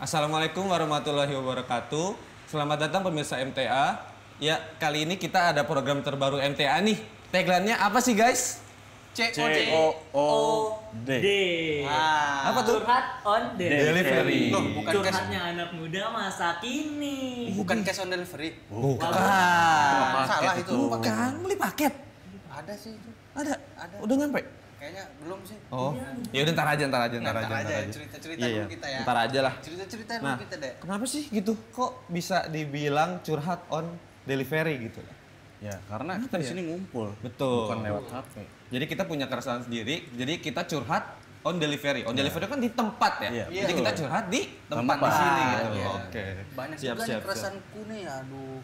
Assalamualaikum warahmatullahi wabarakatuh. Selamat datang pemirsa MTA. Ya, kali ini kita ada program terbaru MTA nih. Tagline-nya apa sih, guys? COOD. Apa tuh? Curhat on Delivery. Loh, bukan cash, Curhatnya anak muda masa kini. bukan cash on delivery. Bukan. Salah itu. Bukan, beli paket. Ada sih itu. Ada. Ada. Udah nyampe? Kayaknya belum sih. Oh. Ya udah ntar aja. Ntar aja. Cerita-cerita Iya, dulu kita ya. Ntar aja lah. Cerita-cerita Nah, dulu kita deh. kenapa sih gitu? Kok bisa dibilang curhat on delivery gitu? Ya, karena Kenapa kita di ya? sini ngumpul. Betul. Bukan lewat HP. Jadi kita punya keresahan sendiri, jadi kita curhat on delivery. On delivery kan di tempat ya. Iya, Jadi betul. kita curhat di tempat di Tempat. sini gitu. Iya. Oke. Banyak Siap, juga nih siap. keresahanku nih, aduh.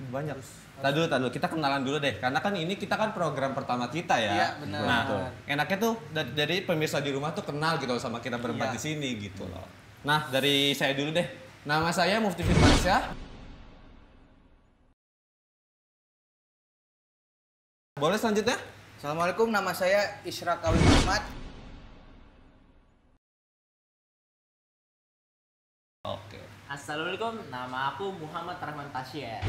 Banyak. Tadi dulu, kita kenalan dulu deh. Karena kan ini kita kan program pertama kita ya. Iya, benar. Nah, Betul. enaknya tuh dari pemirsa di rumah tuh kenal gitu sama kita berempat Iya. di sini gitu loh. Nah, dari saya dulu deh. Nama saya Mufti Firmansyah. Boleh selanjutnya? Assalamualaikum, nama saya Isra Kawin Muhammad. Oke. Assalamualaikum, nama aku Muhammad Rahman Tasya.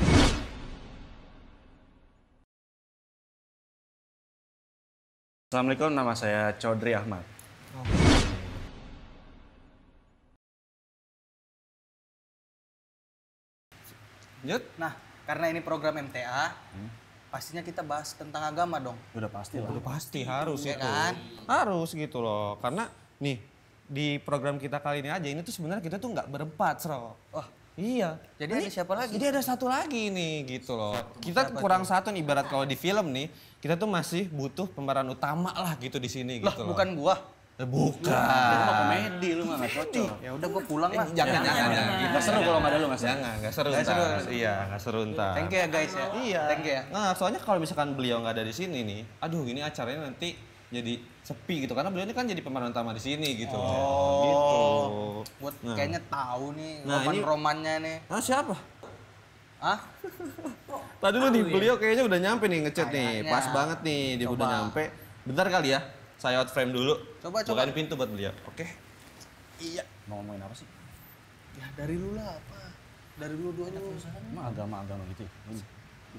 Assalamualaikum, nama saya Chaudhry Ahmad. Lanjut. Nah, karena ini program MTA, pastinya kita bahas tentang agama dong. Udah pasti lah. Udah pasti harus Iya itu. kan? Harus gitu loh. Karena nih di program kita kali ini aja ini tuh sebenarnya kita tuh nggak berempat, Sro. Wah, Iya. jadi ada siapa lagi? Jadi ada satu lagi nih gitu loh. Kita kurang satu nih ibarat kalau di film nih, kita tuh masih butuh pemeran utama lah gitu di sini Lah, gitu loh. bukan gua. Itu mah Bukan. komedi, lu mah nggak cocok. Ya udah gua pulang lah. Jangan. Nggak seru kalau nggak ada lu, nggak seru. Jangan, nggak seru Nggak ntar. seru. Iya, nggak seru ntar. Thank you ya guys ya. Iya. Thank you ya. Nah, soalnya kalau misalkan beliau nggak ada di sini nih, aduh ini acaranya nanti jadi sepi gitu karena beliau ini kan jadi pemeran utama di sini gitu loh. Gitu. Buat Nah. kayaknya tahu nih Nah, ini- roman-romannya nih. Ah, siapa? Hah? Tadi dulu nih beliau kayaknya udah nyampe nih ngechat nih. Kayaknya. Pas banget nih dia Coba. udah nyampe. Bentar kali ya. Saya out frame dulu. Coba. Bukain pintu buat beliau. Oke. Iya. Mau ngomongin apa sih? Ya dari lu lah apa? Dari lu dulu. Emang agama-agama gitu ya?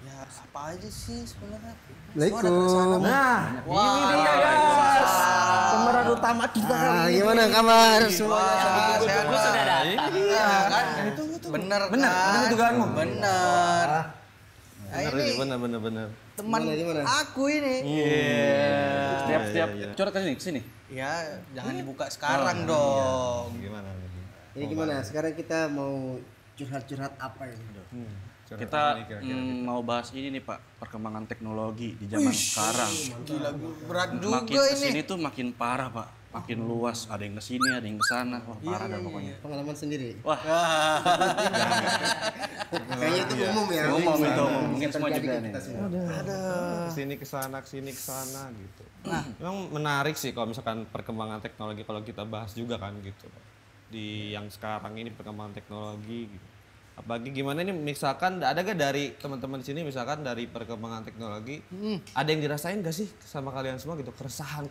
Ya apa aja sih sebenarnya? Waalaikumsalam. Nah, Wah, ini dia waalaikumsalam. guys. Pemeran utama kita kali ini. Gimana kabar Wah, semuanya? sehat Gua sudah datang. Iya kan? Bener Bener, kan? bener dugaanmu? Bener. Nah, Bener, ini bener. teman Gimana? aku ini. Setiap iya. curhat ke sini. Ya, jangan dibuka sekarang dong. Gimana nih? Ini gimana? Sekarang kita mau curhat-curhat apa ini? Curhat Kita apa nih kira-kira? mau bahas ini nih Pak, perkembangan teknologi di zaman sekarang. Gila, berat juga Makin kesini ini. tuh makin parah Pak, makin luas. Ada yang kesini, ada yang kesana. Wah parah dah pokoknya. Pengalaman sendiri. Wah, Kayaknya itu umum ya. umum itu umum. Mungkin semua Terjadi juga ke nih. kita semua. Kesini kesana gitu. Memang menarik sih kalau misalkan perkembangan teknologi kalau kita bahas juga kan gitu. Di yang sekarang ini perkembangan teknologi gitu. Apalagi gimana ini misalkan ada gak dari teman-teman di sini misalkan dari perkembangan teknologi ada yang dirasain gak sih sama kalian semua gitu keresahan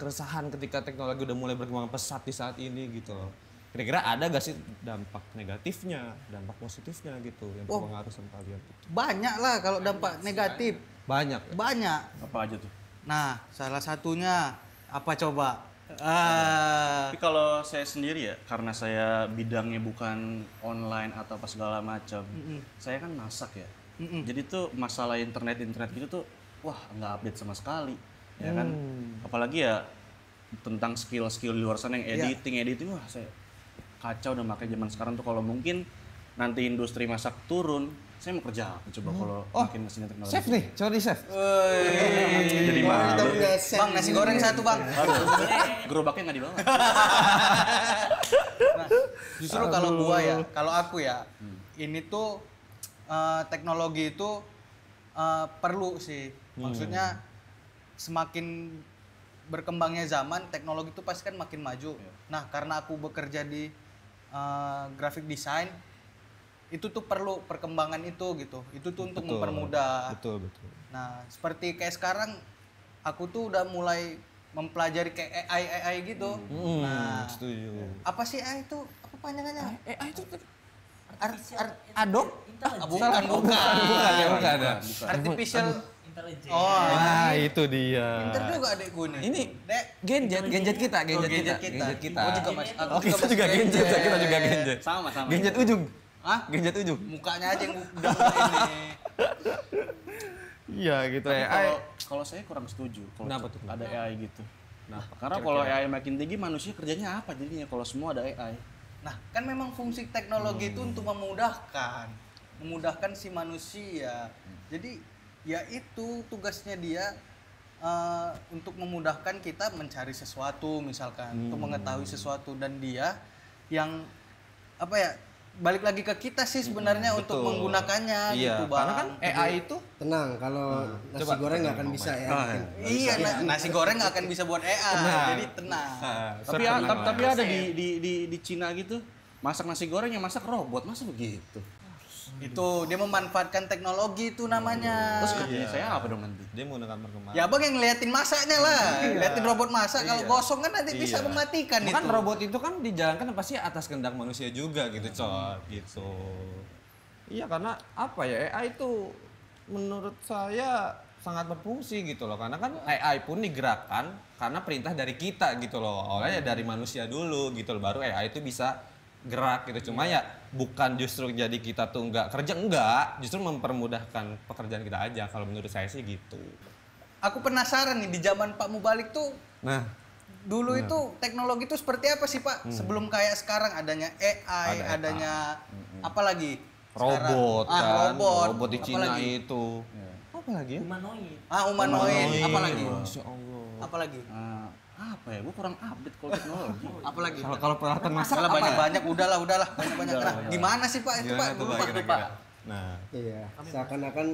ketika teknologi udah mulai berkembang pesat di saat ini gitu loh. Kira-kira ada gak sih dampak negatifnya, dampak positifnya gitu yang berpengaruh sama kalian gitu. Banyak lah kalau dampak negatif. Banyak ya? Banyak. Apa aja tuh? Nah, salah satunya apa coba? Tapi kalau saya sendiri ya, karena saya bidangnya bukan online atau apa segala macam, saya kan masak ya. Jadi tuh masalah internet gitu tuh, wah nggak update sama sekali, ya kan. Apalagi ya tentang skill-skill di luar sana yang editing, wah saya kacau udah pakai zaman sekarang tuh. Kalau mungkin nanti industri masak turun, saya mau kerja apa coba kalau makin kesini teknologi. Chef nih, Chaudhry Chef. Jadi Kita malu. punya set. Bang, nasi goreng satu bang. Gerobaknya nggak dibawa. Nah, justru kalau gua ya, kalau aku ya, ini tuh teknologi itu perlu sih. Maksudnya semakin berkembangnya zaman, teknologi itu pasti kan makin maju. Nah, karena aku bekerja di graphic design, itu tuh perlu perkembangan itu gitu. Itu tuh untuk mempermudah. Betul. Nah, seperti kayak sekarang, aku tuh udah mulai mempelajari kayak AI gitu. Nah, Setuju. apa sih AI itu? Apa panjangannya? AI itu Adobe Bukan. bukan. Artificial intelligence. Oh, Nah, itu dia. pinter juga adek gue nih. Ini Dek. gadget kita. Gadget kita. Oh, juga mas. Aku Kita juga masih gadget, kita juga gadget. Sama. Gadget ujung. Hah? Gadget ujung. Mukanya aja yang udah ini. Iya gitu Tapi AI. kalau saya kurang setuju kalau Kenapa tuh? ada AI gitu. Karena kalau AI makin tinggi manusia kerjanya apa jadinya kalau semua ada AI? Nah, kan memang fungsi teknologi itu untuk memudahkan si manusia. Jadi ya itu tugasnya dia untuk memudahkan kita mencari sesuatu misalkan, untuk mengetahui sesuatu dan dia yang apa ya? Balik lagi ke kita sih sebenarnya untuk betul. menggunakannya Iya, gitu, Bang. karena kan AI itu Tenang, kalau nasi Coba, goreng nggak akan bisa ya. Iya, nasi goreng nggak akan bisa buat AI. Jadi tenang. Tapi ada di Cina gitu masak nasi goreng yang masak robot, masa begitu? Itu dia memanfaatkan teknologi itu namanya. Terus kerjanya saya apa dong nanti? dia menggunakan perkembangan. Ya abang yang ngeliatin masaknya lah, liatin robot masak. Kalau gosong kan nanti bisa mematikan Kan itu. robot itu kan dijalankan pasti atas kehendak manusia juga gitu, Cot. Gitu. Iya, karena apa ya? AI itu menurut saya sangat berfungsi gitu loh. Karena kan AI pun digerakkan karena perintah dari kita gitu loh. Awalnya dari manusia dulu gitu loh, baru AI itu bisa gerak gitu. Cuma ya bukan justru jadi kita tuh nggak kerja, enggak, justru mempermudahkan pekerjaan kita aja kalau menurut saya sih gitu. Aku penasaran nih di zaman Pak Mubalik tuh Nah, dulu itu teknologi itu seperti apa sih Pak? Sebelum kayak sekarang adanya AI, Ada adanya apa lagi? robot Sekarang, kan, robot di Apa Cina lagi? itu. Apa lagi ya? Humanoid. Humanoid, apa lagi? Masya Allah. Apa lagi? Apa ya? Gue kurang update kalau teknologi. Apa lagi? Kalau peralatan masak Salah apa ya? banyak-banyak, udahlah banyak-banyak. Nah, gimana sih Pak itu Pak? Gimana tuh Dulu Pak Pak. kira-kira? Nah, Iya, seakan-akan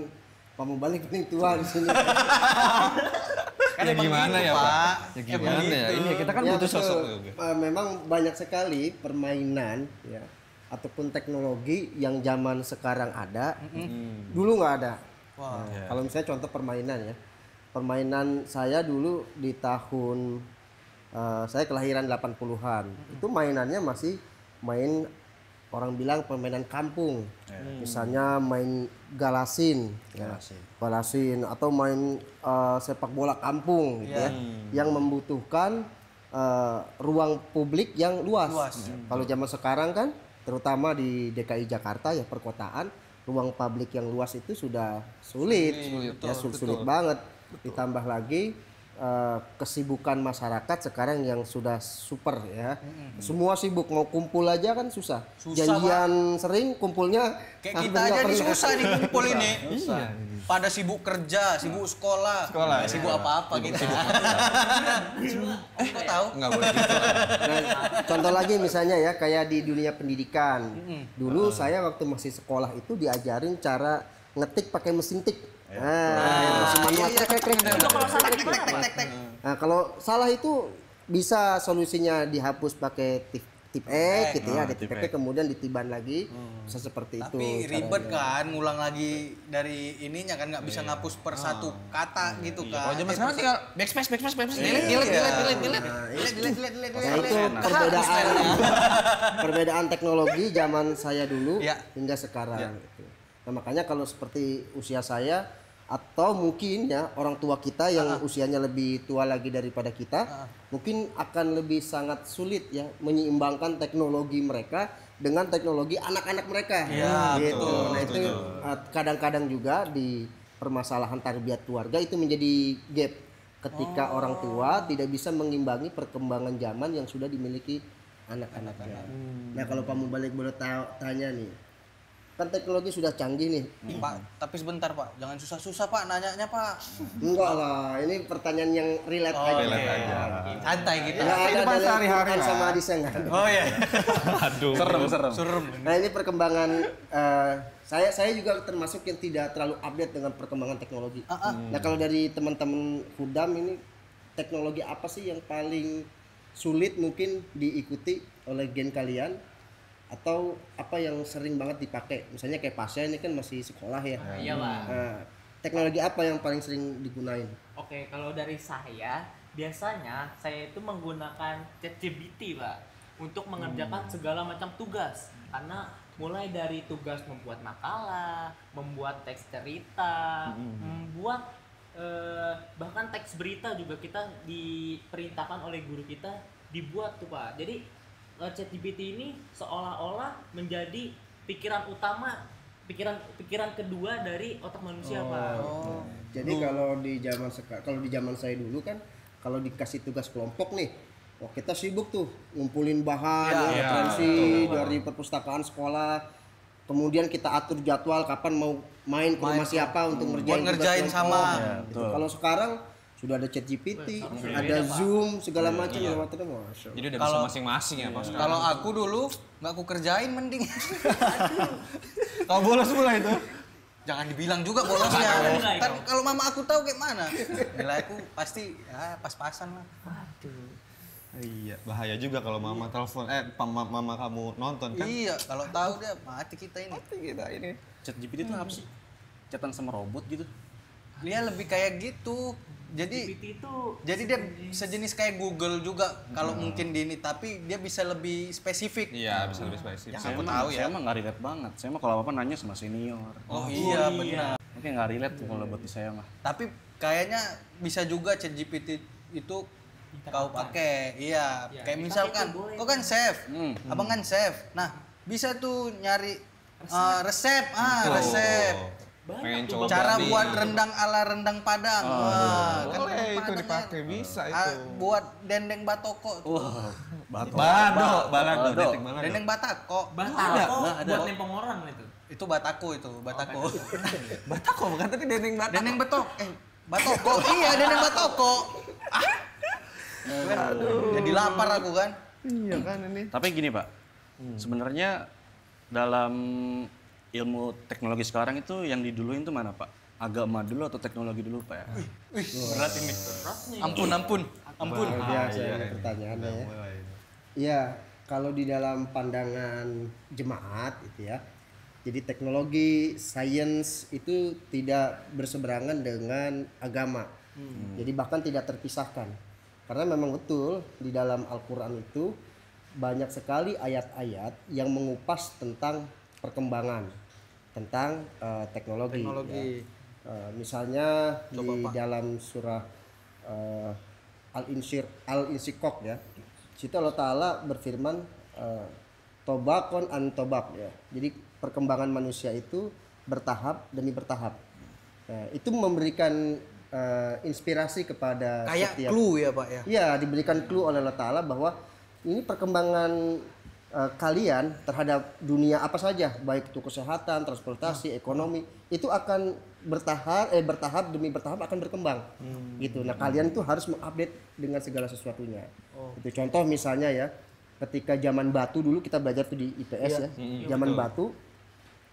kamu balik paling tua di sini. Kan ya emang gimana gitu, ya Pak? Pak. Ya gimana ya? gitu. Ini kita kan Ya, butuh betul. sosok juga. Memang banyak sekali permainan ya ataupun teknologi yang zaman sekarang ada, dulu nggak ada. Wah. Nah, kalau misalnya contoh permainan ya, permainan saya dulu di tahun saya kelahiran 80-an, itu mainannya masih main orang bilang permainan kampung, misalnya main galasin, galasin atau main sepak bola kampung, gitu ya, yang membutuhkan ruang publik yang luas. Kalau zaman sekarang kan, terutama di DKI Jakarta ya perkotaan, ruang publik yang luas itu sudah sulit banget. Ditambah lagi kesibukan masyarakat sekarang yang sudah super ya. Semua sibuk, mau kumpul aja kan susah. Janjian sering, kumpulnya Kayak kita hampir aja nggak nih pernah. susah nih kumpul ini. Pada sibuk kerja, sibuk sekolah, nggak sibuk apa-apa gitu. Kok tahu? Enggak boleh gitu. Nah, contoh lagi misalnya ya kayak di dunia pendidikan. Dulu saya waktu masih sekolah itu diajarin cara ngetik pakai mesin tik. Mesin manual. Nah, kalau salah itu bisa solusinya dihapus pakai tip X gitu ya, ada tip X kemudian ditiban lagi. Bisa seperti itu. Tapi ribet caranya. kan, ngulang lagi dari ininya kan nggak bisa ngapus per satu kata gitu kan. Kalau zaman sekarang tinggal backspace, delete. Nah, itu perbedaan teknologi zaman saya dulu hingga sekarang gitu. Nah, makanya kalau seperti usia saya atau mungkin ya orang tua kita yang usianya lebih tua lagi daripada kita, mungkin akan lebih sangat sulit ya menyeimbangkan teknologi mereka dengan teknologi anak-anak mereka. Gitu. Nah, itu kadang-kadang juga di permasalahan tarbiyat keluarga itu menjadi gap ketika orang tua tidak bisa mengimbangi perkembangan zaman yang sudah dimiliki anak-anaknya. Nah, kalau kamu balik boleh tanya nih, kan teknologi sudah canggih nih. Pak, tapi sebentar Pak, jangan susah-susah Pak nanyanya Pak. Enggak lah, ini pertanyaan yang relate aja. relate aja. Santai gitu. Nggak ada Kehidupan dalil sehari-hari Quran lah. sama hadisnya nggak ada. Oh iya. Aduh. Serem. Nah, ini perkembangan saya juga termasuk yang tidak terlalu update dengan perkembangan teknologi. Nah, kalau dari teman-teman Hudam ini teknologi apa sih yang paling sulit mungkin diikuti oleh gen kalian? Atau apa yang sering banget dipakai, misalnya kayak Pasya ini kan masih sekolah ya. Iya Pak. Nah, teknologi apa yang paling sering digunain? Oke, kalau dari saya biasanya saya itu menggunakan ChatGPT, Pak, untuk mengerjakan segala macam tugas. Karena mulai dari tugas membuat makalah, membuat teks cerita, membuat bahkan teks berita juga kita diperintahkan oleh guru kita dibuat tuh, Pak. Jadi ChatGPT ini seolah-olah menjadi pikiran utama, pikiran kedua dari otak manusia, Pak. Jadi kalau di zaman saya dulu kan, kalau dikasih tugas kelompok nih, kita sibuk tuh ngumpulin bahan, referensi dari perpustakaan sekolah. Kemudian kita atur jadwal kapan mau main ke rumah siapa untuk ngerjain tugas sama. kelompok. Gitu. Kalau sekarang sudah ada ChatGPT, ada Zoom, segala macam. Jadi udah bisa masing-masing ya Mas. Kalau aku dulu nggak aku kerjain mending. Kau bolos pula itu. Jangan dibilang juga bolosnya. Kan kalau mama aku tahu kayak mana. Nilai aku pasti ya pas-pasan lah. Iya, bahaya juga kalau mama telepon, mama kamu nonton kan? Iya, kalau tahu dia mati kita ini. ChatGPT itu apa sih? Chatan sama robot gitu? Dia lebih kayak gitu. Jadi GPT itu dia sejenis kayak Google juga kalau mungkin di ini, tapi dia bisa lebih spesifik. Iya, bisa lebih spesifik. Aku tahu ya. Saya mah nggak relate banget. Saya mah kalau apa nanya sama senior. Oh iya benar. Mungkin nggak relate tuh kalau buat di saya mah. Tapi kayaknya bisa juga ChatGPT itu kau pakai. Iya, kayak misalkan kau kan chef. Abang kan chef. Nah, bisa tuh nyari resep, resep. Pengen coba Cara nih. buat rendang ala rendang Padang. Wah, kan Boleh itu Padang dipakai, ya. bisa itu. Buat dendeng batoko. Balado, detik balado. Dendeng batako. Batako buat nempong orang itu. Itu batako itu, batako. Batako bukan tadi dendeng batako. Dendeng betok. Batoko. Iya, dendeng batoko. Jadi lapar aku kan. Iya kan ini. Tapi gini Pak, sebenarnya dalam ilmu teknologi sekarang itu yang diduluin itu mana Pak? Agama dulu atau teknologi dulu Pak ya? Berat ini. Ampun. Luar biasa ini pertanyaannya ya. Iya, kalau di dalam pandangan jemaat itu ya, jadi teknologi, sains itu tidak berseberangan dengan agama. Jadi bahkan tidak terpisahkan. Karena memang betul di dalam Al-Quran itu banyak sekali ayat-ayat yang mengupas tentang perkembangan, tentang teknologi. Ya. Misalnya di dalam surah Al-Insyikok ya, situ Allah Ta'ala berfirman tobakon an tobak ya. Jadi perkembangan manusia itu bertahap demi bertahap. Itu memberikan inspirasi kepada Kayak setiap, clue ya Pak ya. Iya, diberikan clue oleh Allah Ta'ala bahwa ini perkembangan kalian terhadap dunia apa saja, baik itu kesehatan, transportasi, ekonomi, itu akan bertahap demi bertahap akan berkembang. Gitu. Nah, kalian itu harus mengupdate dengan segala sesuatunya. Itu contoh misalnya ya, ketika zaman batu dulu kita belajar tuh di IPS ya. Zaman batu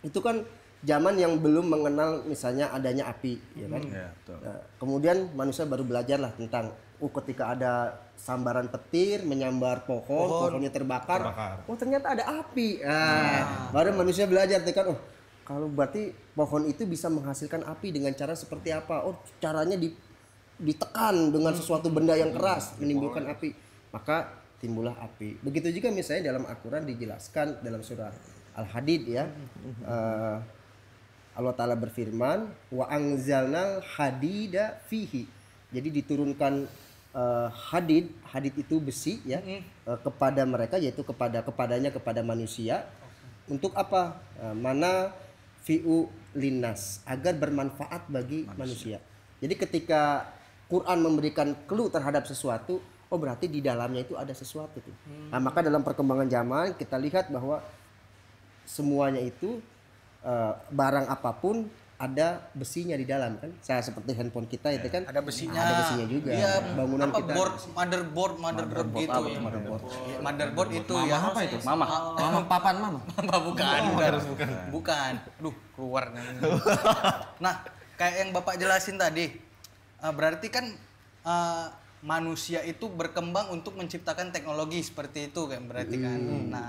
itu kan zaman yang belum mengenal misalnya adanya api, ya kan? Nah, kemudian manusia baru belajar lah tentang ketika ada sambaran petir menyambar pohonnya terbakar. Oh ternyata ada api. Baru manusia belajar kan, oh kalau berarti pohon itu bisa menghasilkan api dengan cara seperti apa? Oh caranya ditekan dengan sesuatu benda yang keras menimbulkan api, maka timbullah api. Begitu juga misalnya dalam Al-Quran dijelaskan dalam surah Al-Hadid ya. Allah Ta'ala berfirman wa anzalnal hadida fihi. Jadi diturunkan hadid itu besi ya kepada mereka, yaitu kepada manusia. Untuk apa? Mana fi'u linnas, agar bermanfaat bagi manusia. Jadi ketika Quran memberikan clue terhadap sesuatu, oh berarti di dalamnya itu ada sesuatu tuh. Nah, maka dalam perkembangan zaman kita lihat bahwa semuanya itu barang apapun ada besinya di dalam kan. Saya seperti handphone kita itu kan Ada besinya. Ada besinya juga. Iya, bangunan kita. Motherboard gitu. Motherboard itu ya. Apa itu? Mama. Papan mama. Bukan. Aduh, keluar. Nah, kayak yang Bapak jelasin tadi. Berarti kan manusia itu berkembang untuk menciptakan teknologi seperti itu kan berarti kan. Nah,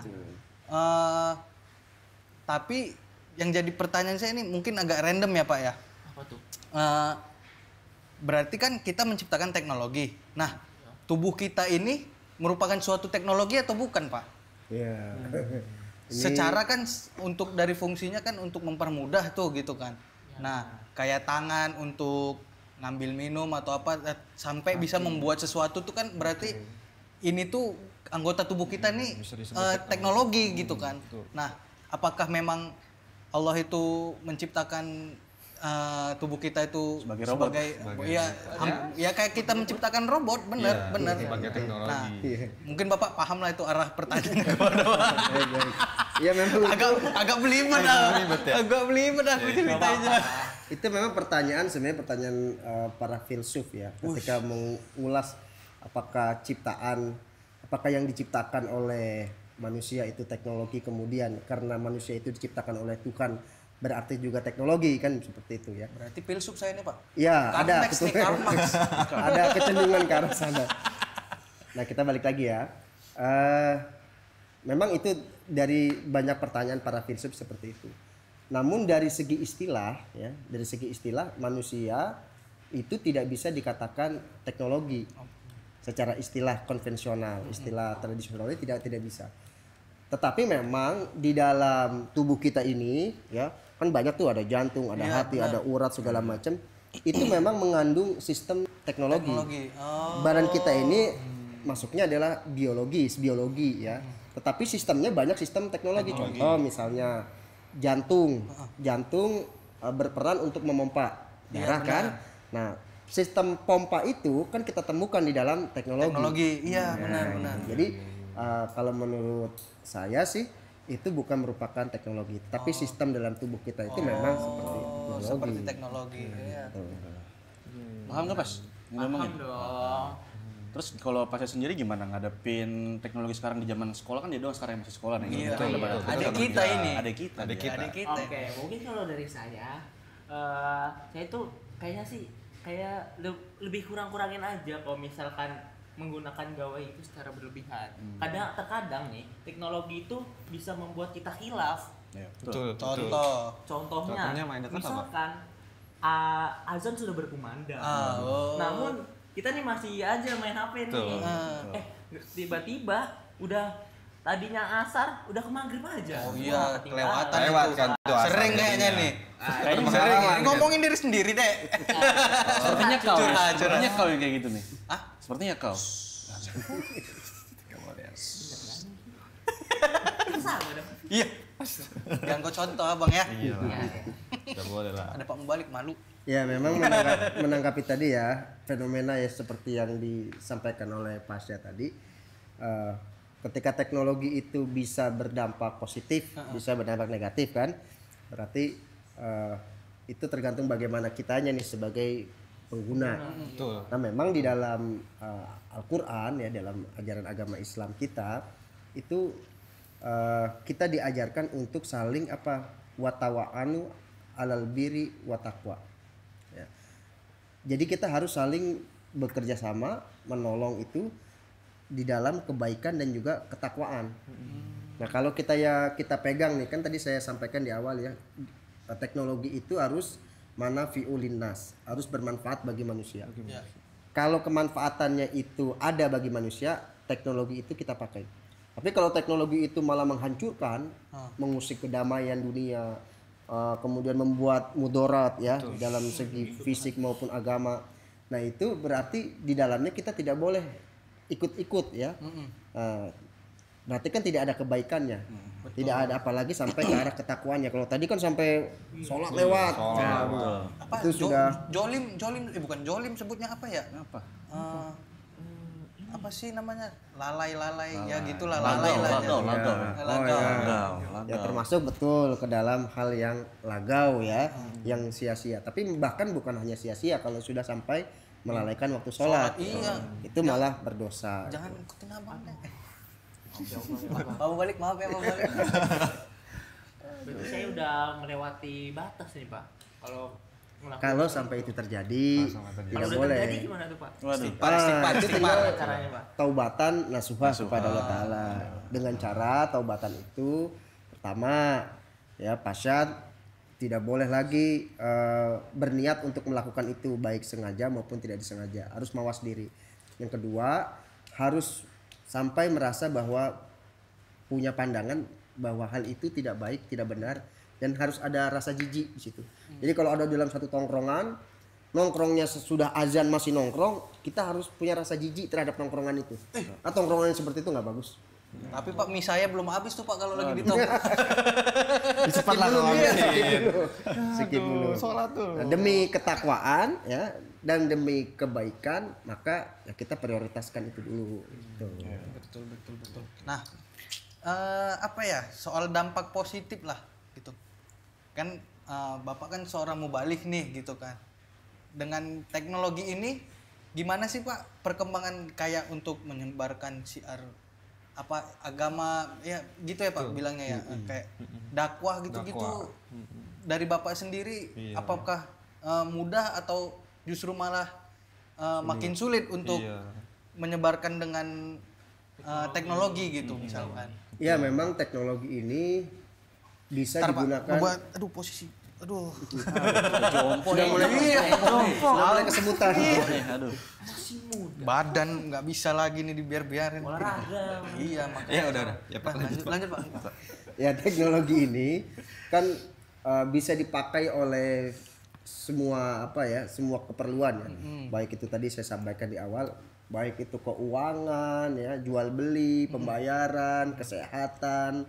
tapi yang jadi pertanyaan saya ini mungkin agak random ya Pak ya. Apa tuh? berarti kan kita menciptakan teknologi. Nah, tubuh kita ini merupakan suatu teknologi atau bukan, Pak? Iya. Secara kan untuk dari fungsinya kan untuk mempermudah tuh gitu kan. Nah, kayak tangan untuk ngambil minum atau apa sampai bisa membuat sesuatu tuh kan berarti ini tuh anggota tubuh kita nih teknologi gitu kan. Nah, apakah memang Allah itu menciptakan tubuh kita itu Sebagai robot. Ya kayak kita menciptakan robot, bener. Sebagai teknologi. Nah, mungkin Bapak paham lah itu arah pertanyaan kepada Bapak. Iya memang agak belibet agak belibet aku ceritanya. itu memang sebenarnya pertanyaan para filsuf ya, ketika mengulas apakah yang diciptakan oleh manusia itu teknologi, kemudian karena manusia itu diciptakan oleh Tuhan berarti juga teknologi, kan seperti itu ya. Berarti filsuf saya ini, Pak. Ya, ada Karl Marx. ada kecenderungan ke arah sana. Nah, kita balik lagi ya. Memang itu dari banyak pertanyaan para filsuf seperti itu. Namun dari segi istilah ya, manusia itu tidak bisa dikatakan teknologi. Secara istilah konvensional, istilah tradisional tidak bisa. Tetapi memang di dalam tubuh kita ini ya, kan banyak tuh, ada jantung, ada hati, ada urat segala macam. Itu memang mengandung sistem teknologi. Badan kita ini masuknya adalah biologi ya. Tetapi sistemnya banyak sistem teknologi. Contoh misalnya jantung berperan untuk memompa darah kan. Nah, sistem pompa itu kan kita temukan di dalam teknologi. Iya, benar. Jadi kalau menurut saya sih itu bukan merupakan teknologi, tapi sistem dalam tubuh kita itu memang seperti teknologi. Iya. Paham nggak, Pas? Paham dong. Terus kalau Pasnya sendiri gimana ngadepin teknologi sekarang di zaman sekolah? Kan dia doang sekarang yang masih sekolah nih. Iya. Adik kita ini. Adik kita. Oke, mungkin kalau dari saya itu kayaknya sih kayak lebih kurangin aja kalau misalkan menggunakan gawai itu secara berlebihan. Terkadang nih teknologi itu bisa membuat kita khilaf. Ya, Betul. Contohnya main data apa? misalkan azan sudah berkumandang. Namun kita nih masih aja main HP nih. Tiba-tiba udah tadinya asar udah ke maghrib aja. Oh iya, kelewatan Lewat itu. kan tuh asar. Sering kayaknya nih. Sering. Ngomongin diri sendiri deh. Sepertinya kau. Curhat. Sepertinya kau yang kayak gitu nih. Hah? Sepertinya kau. Sama dong. Iya. Jangan kau contoh, Abang ya. Iya. Udah boleh lah. Ada Pak Mubalik malu. Ya memang menanggapi tadi ya, fenomena ya seperti yang disampaikan oleh Pasya tadi, ketika teknologi itu bisa berdampak positif, bisa berdampak negatif kan, berarti itu tergantung bagaimana kitanya nih sebagai pengguna. Betul. Nah memang di dalam Al-Quran ya, dalam ajaran agama Islam kita itu kita diajarkan untuk saling watawa'anu alal biri wa taqwa. Ya. Jadi kita harus saling bekerja sama, menolong itu di dalam kebaikan dan juga ketakwaan. Nah kalau kita pegang nih, kan tadi saya sampaikan di awal ya, teknologi itu harus manafi'ul linnas, harus bermanfaat bagi manusia. Kalau kemanfaatannya itu ada bagi manusia, teknologi itu kita pakai. Tapi kalau teknologi itu malah menghancurkan, mengusik kedamaian dunia, kemudian membuat mudarat ya dalam segi fisik maupun agama. Nah itu berarti di dalamnya kita tidak boleh ikut-ikut ya. Berarti kan tidak ada kebaikannya, tidak ada, apalagi sampai ke arah ketakwaannya. Kalau tadi kan sampai sholat lewat, Apa? itu sudah Jolim, bukan jolim, sebutnya apa ya? Apa sih namanya? Lalai ya gitulah, lalai. Ya termasuk betul ke dalam hal yang lagau ya, yang sia-sia. Tapi bahkan bukan hanya sia-sia, kalau sudah sampai melalaikan waktu sholat, itu malah berdosa. Jangan ikutin abang deh. Mau balik, maaf ya, mau balik. Berarti saya udah melewati batas nih, Pak. Kalau sampai itu terjadi, tidak boleh. Terjadi gimana tuh, Pak? Istighfar, itu tinggal Caranya, Pak. taubatan nasuha kepada Allah Ta'ala. Dengan cara taubatan itu, pertama ya Pasya tidak boleh lagi berniat untuk melakukan itu baik sengaja maupun tidak disengaja, harus mawas diri. Yang kedua, harus sampai merasa bahwa punya pandangan bahwa hal itu tidak baik, tidak benar, dan harus ada rasa jijik di situ. Jadi kalau ada dalam satu tongkrongan, nongkrongnya sesudah azan masih nongkrong, kita harus punya rasa jijik terhadap nongkrongan itu. Tongkrongan yang seperti itu nggak bagus. Tapi Pak, mie saya belum habis tuh Pak kalau lagi di toko. Cepat lah kalau skip dulu. Sholat tuh. Nah, demi ketakwaan ya dan demi kebaikan, maka ya kita prioritaskan itu dulu. Betul. Nah, apa ya, soal dampak positif lah gitu. Kan Bapak kan seorang mubalik nih gitu kan. Dengan teknologi ini gimana sih Pak perkembangan kayak untuk menyebarkan syiar apa agama ya gitu ya Pak bilangnya ya, kayak dakwah gitu-gitu. Dari Bapak sendiri apakah mudah atau justru malah makin sulit untuk menyebarkan dengan teknologi gitu misalkan? Ya memang teknologi ini bisa digunakan. Aduh posisi, aduh. Sudah mulai kesemutan. Aduh. Badan nggak bisa lagi nih dibiarin. Olahraga. Iya makanya. Ya udah. Ya Pak. Lanjut Pak. Ya teknologi ini kan bisa dipakai oleh semua semua keperluan ya. Baik itu tadi saya sampaikan di awal, baik itu keuangan ya, jual beli, pembayaran, kesehatan,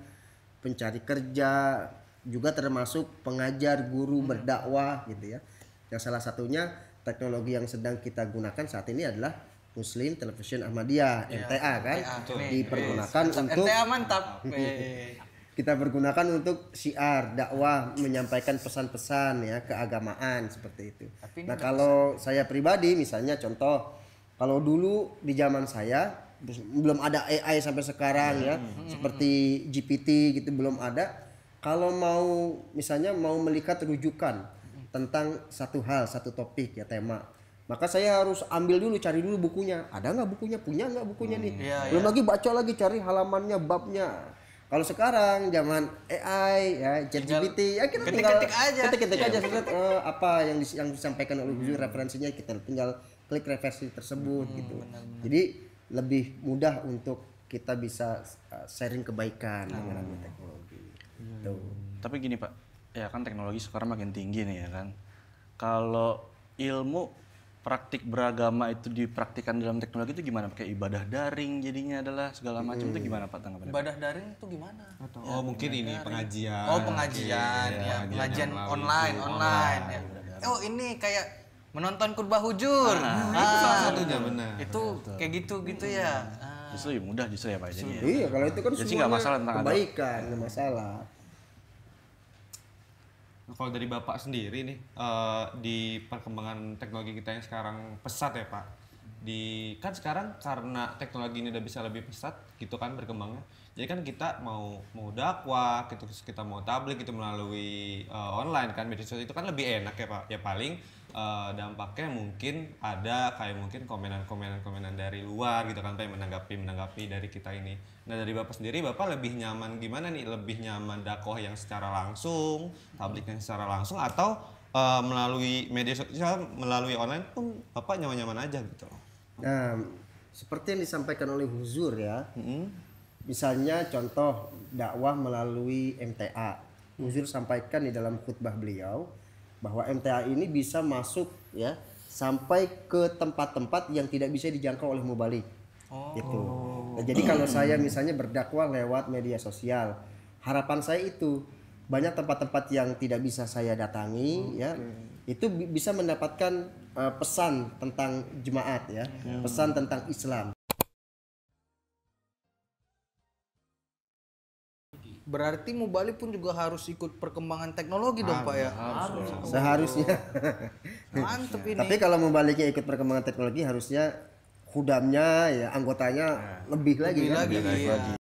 pencari kerja, juga termasuk pengajar, guru, berdakwah gitu ya. Yang salah satunya teknologi yang sedang kita gunakan saat ini adalah Muslim Television Ahmadiyah, MTA kan, dipergunakan untuk MTA mantap. kita pergunakan untuk syiar, dakwah, menyampaikan pesan-pesan ya keagamaan seperti itu. Nah kalau saya pribadi misalnya contoh, kalau dulu di zaman saya belum ada AI sampai sekarang ya, seperti GPT gitu belum ada. Kalau mau misalnya mau melihat rujukan tentang satu hal, satu topik ya tema, maka saya harus ambil dulu, cari dulu bukunya. Ada nggak bukunya? Punya nggak bukunya nih? Belum lagi baca lagi, cari halamannya, babnya. Kalau sekarang zaman AI ya, ChatGPT ya kita tinggal ketik aja apa yang disampaikan oleh guru, referensinya kita tinggal klik referensi tersebut gitu. Jadi lebih mudah untuk kita bisa sharing kebaikan dengan teknologi. Tuh. Tapi gini Pak, ya kan teknologi sekarang makin tinggi nih ya kan. Kalau ilmu praktik beragama itu dipraktikkan dalam teknologi itu gimana? Kayak ibadah daring jadinya adalah segala macam itu gimana Pak tanggapannya? Ibadah daring itu gimana? Oh mungkin ini pengajian. Oh pengajian ya, pengajian online ya. Oh ini kayak menonton khutbah hujur. Itu salah satunya benar. Itu kayak gitu ya. Justru lebih mudah justru ya Pak jadi. Iya, kalau itu kan Jadi semuanya nggak masalah tentang kebaikan, nggak masalah. Nah, kalau dari Bapak sendiri nih di perkembangan teknologi kita yang sekarang pesat ya Pak. Kan sekarang karena teknologi ini udah bisa lebih pesat gitu kan berkembangnya. Jadi kan kita mau dakwah, kita mau tablik itu melalui online kan, media sosial itu kan lebih enak ya Pak. Ya paling dampaknya mungkin ada kayak mungkin komenan dari luar gitu kan Pak yang menanggapi dari kita ini. Nah dari Bapak sendiri, Bapak lebih nyaman gimana nih? Lebih nyaman dakwah yang secara langsung, tablik yang secara langsung, atau melalui media sosial, melalui online pun Bapak nyaman-nyaman aja gitu? Nah, seperti yang disampaikan oleh Huzur ya. Misalnya contoh dakwah melalui MTA. Huzur sampaikan di dalam khutbah beliau bahwa MTA ini bisa masuk ya sampai ke tempat-tempat yang tidak bisa dijangkau oleh mubalik. Gitu. Nah, jadi kalau saya misalnya berdakwah lewat media sosial, harapan saya itu banyak tempat-tempat yang tidak bisa saya datangi ya. Itu bisa mendapatkan pesan tentang jemaat ya, pesan tentang Islam. Berarti mubalik pun juga harus ikut perkembangan teknologi dong Pak ya? Seharusnya. Mantep ini. Tapi kalau membaliknya ikut perkembangan teknologi harusnya hudamnya ya anggotanya lebih lagi. Iya.